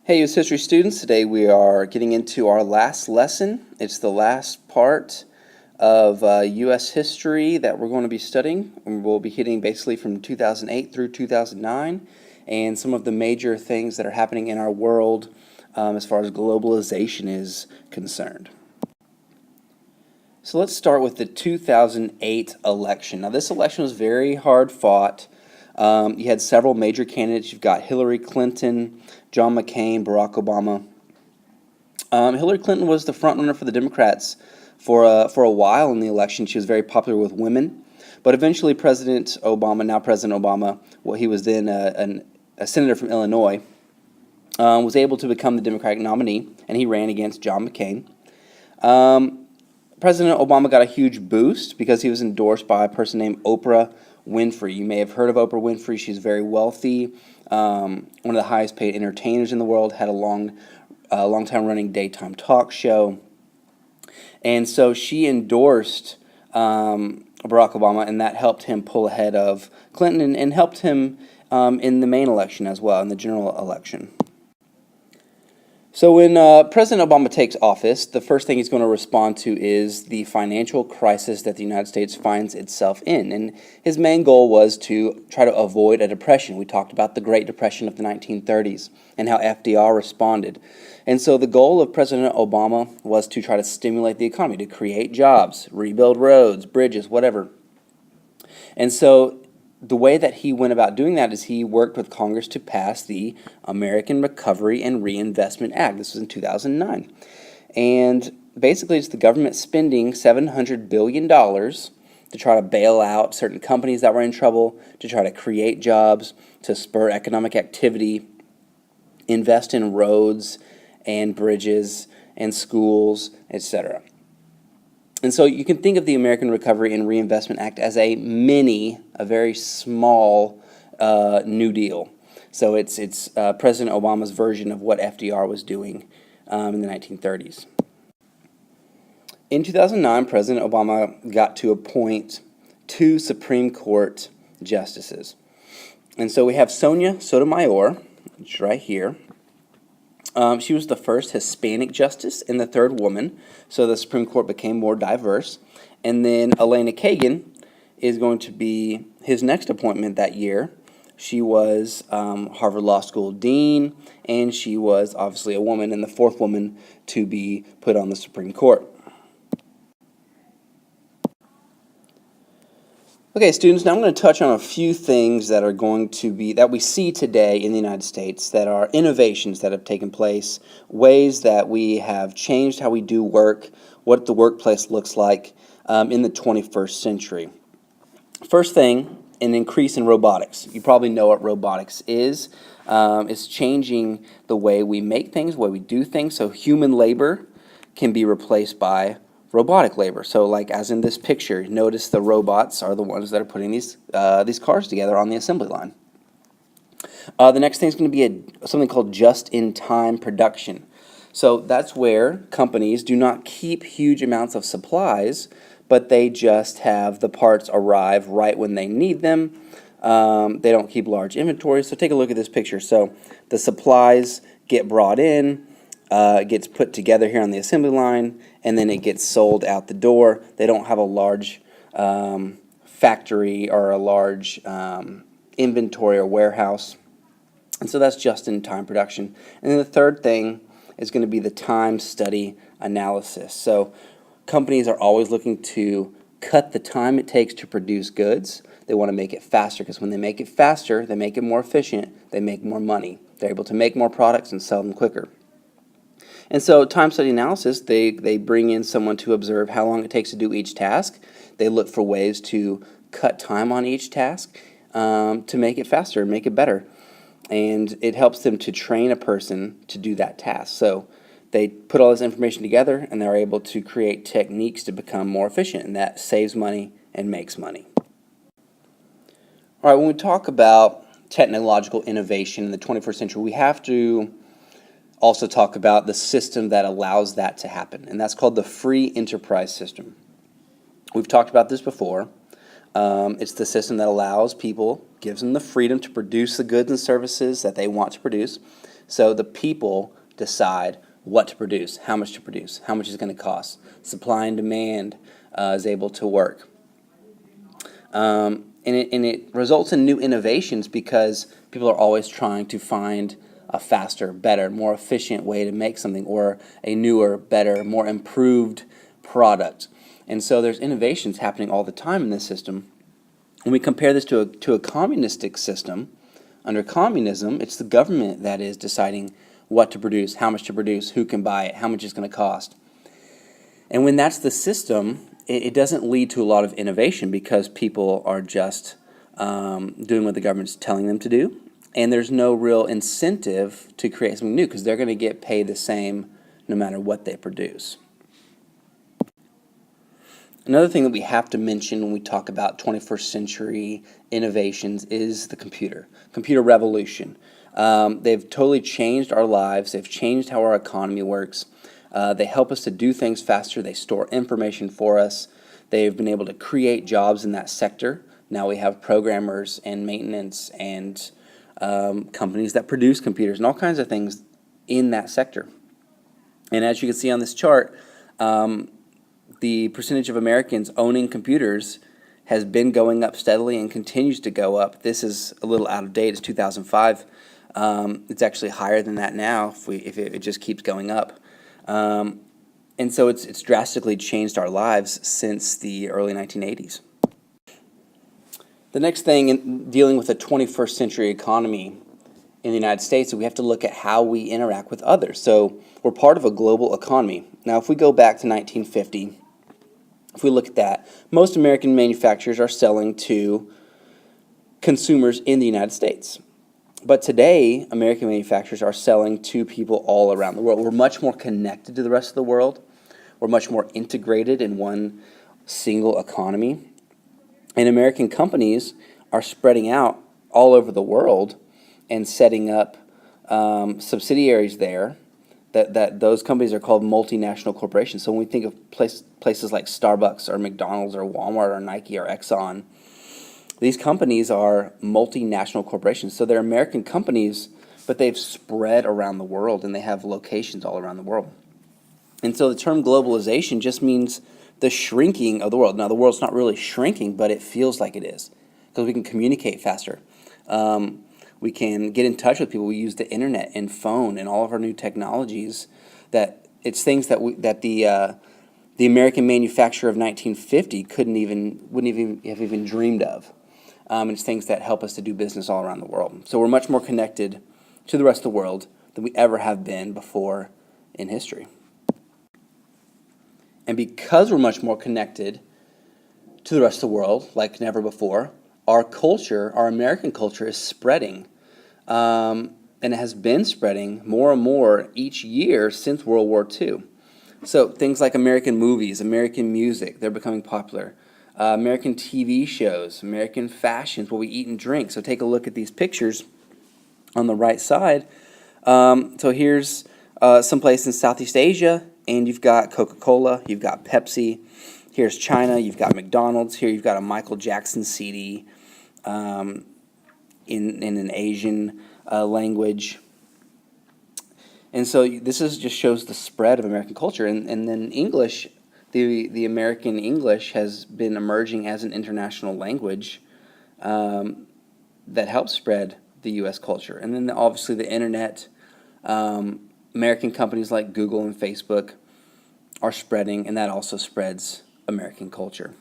Hey, U.S. History students, today we are getting into our last lesson. It's the last part of U.S. history that we're going to be studying. And we'll be hitting basically from 2008 through 2009 and some of the major things that are happening in our world as far as globalization is concerned. So let's start with the 2008 election. Now, this election was very hard fought. You had several major candidates. You've got Hillary Clinton, John McCain, Barack Obama. Hillary Clinton was the front runner for the Democrats for a while in the election. She was very popular with women. But eventually President Obama, now President Obama, well, he was then a senator from Illinois, was able to become the Democratic nominee, and he ran against John McCain. President Obama got a huge boost because he was endorsed by a person named Oprah Winfrey. You may have heard of Oprah Winfrey. She's very wealthy, one of the highest paid entertainers in the world, had a long time running daytime talk show. And so she endorsed Barack Obama, and that helped him pull ahead of Clinton and helped him in the main election as well, in the general election. So when President Obama takes office, the first thing he's going to respond to is the financial crisis that the United States finds itself in. And his main goal was to try to avoid a depression. We talked about the Great Depression of the 1930s and how FDR responded. And so the goal of President Obama was to try to stimulate the economy, to create jobs, rebuild roads, bridges, whatever. And so the way that he went about doing that is he worked with Congress to pass the American Recovery and Reinvestment Act. This was in 2009. And basically it's the government spending $700 billion to try to bail out certain companies that were in trouble, to try to create jobs, to spur economic activity, invest in roads and bridges and schools, etc. And so you can think of the American Recovery and Reinvestment Act as a very small New Deal. So it's President Obama's version of what FDR was doing in the 1930s. In 2009, President Obama got to appoint 2 Supreme Court justices. And so we have Sonia Sotomayor, which is right here. She was the first Hispanic justice and the third woman, so the Supreme Court became more diverse. And then Elena Kagan is going to be his next appointment that year. She was Harvard Law School dean, and she was obviously a woman and the 4th woman to be put on the Supreme Court. Okay, students, now I'm going to touch on a few things that are going to be, that we see today in the United States that are innovations that have taken place, ways that we have changed how we do work, what the workplace looks like in the 21st century. First thing, an increase in robotics. You probably know what robotics is. It's changing the way we make things, the way we do things, so human labor can be replaced by robotic labor. So like as in this picture, notice the robots are the ones that are putting these cars together on the assembly line. The next thing is going to be something called just-in-time production. So that's where companies do not keep huge amounts of supplies, but they just have the parts arrive right when they need them. They don't keep large inventories. So take a look at this picture. So the supplies get brought in, it gets put together here on the assembly line, and then it gets sold out the door. They don't have a large factory or a large inventory or warehouse. And so that's just-in-time production. And then the third thing is going to be the time study analysis. So companies are always looking to cut the time it takes to produce goods. They want to make it faster because when they make it faster, they make it more efficient, they make more money. They're able to make more products and sell them quicker. And so time study analysis, they bring in someone to observe how long it takes to do each task. They look for ways to cut time on each task to make it faster and make it better. And it helps them to train a person to do that task. So they put all this information together and they're able to create techniques to become more efficient, and that saves money and makes money. All right, when we talk about technological innovation in the 21st century, we have to also talk about the system that allows that to happen, and that's called the free enterprise system. We've talked about this before. It's the system that allows people, gives them the freedom to produce the goods and services that they want to produce. So the people decide what to produce, how much it's going to cost. Supply and demand is able to work. And it results in new innovations because people are always trying to find a faster, better, more efficient way to make something, or a newer, better, more improved product. And so there's innovations happening all the time in this system. When we compare this to a communistic system, under communism, it's the government that is deciding what to produce, how much to produce, who can buy it, how much it's going to cost. And when that's the system, it doesn't lead to a lot of innovation because people are just doing what the government's telling them to do. And there's no real incentive to create something new because they're going to get paid the same no matter what they produce. Another thing that we have to mention when we talk about 21st century innovations is the computer revolution. They've totally changed our lives. They've changed how our economy works. They help us to do things faster. They store information for us. They've been able to create jobs in that sector. Now we have programmers and maintenance and companies that produce computers and all kinds of things in that sector. And as you can see on this chart, the percentage of Americans owning computers has been going up steadily and continues to go up. This is a little out of date. It's 2005. It's actually higher than that now if it just keeps going up. And so it's drastically changed our lives since the early 1980s. The next thing in dealing with the 21st century economy in the United States is we have to look at how we interact with others. So we're part of a global economy. Now, if we go back to 1950, if we look at that, most American manufacturers are selling to consumers in the United States. But today, American manufacturers are selling to people all around the world. We're much more connected to the rest of the world. We're much more integrated in one single economy. And American companies are spreading out all over the world and setting up subsidiaries there. That those companies are called multinational corporations. So when we think of places like Starbucks or McDonald's or Walmart or Nike or Exxon, these companies are multinational corporations. So they're American companies, but they've spread around the world and they have locations all around the world. And so the term globalization just means the shrinking of the world. Now the world's not really shrinking, but it feels like it is because we can communicate faster. We can get in touch with people. We use the internet and phone and all of our new technologies. That it's things that the American manufacturer of 1950 wouldn't even have dreamed of. And it's things that help us to do business all around the world. So we're much more connected to the rest of the world than we ever have been before in history. And because we're much more connected to the rest of the world like never before, our culture, our American culture, is spreading. And it has been spreading more and more each year since World War II. So things like American movies, American music, they're becoming popular. American TV shows, American fashions, what we eat and drink. So take a look at these pictures on the right side. So here's someplace in Southeast Asia, and you've got Coca-Cola, you've got Pepsi. Here's China, you've got McDonald's. Here you've got a Michael Jackson CD in an Asian language. And so this just shows the spread of American culture. And then English, the American English has been emerging as an international language that helps spread the U.S. culture. And then obviously the internet, American companies like Google and Facebook are spreading, and that also spreads American culture.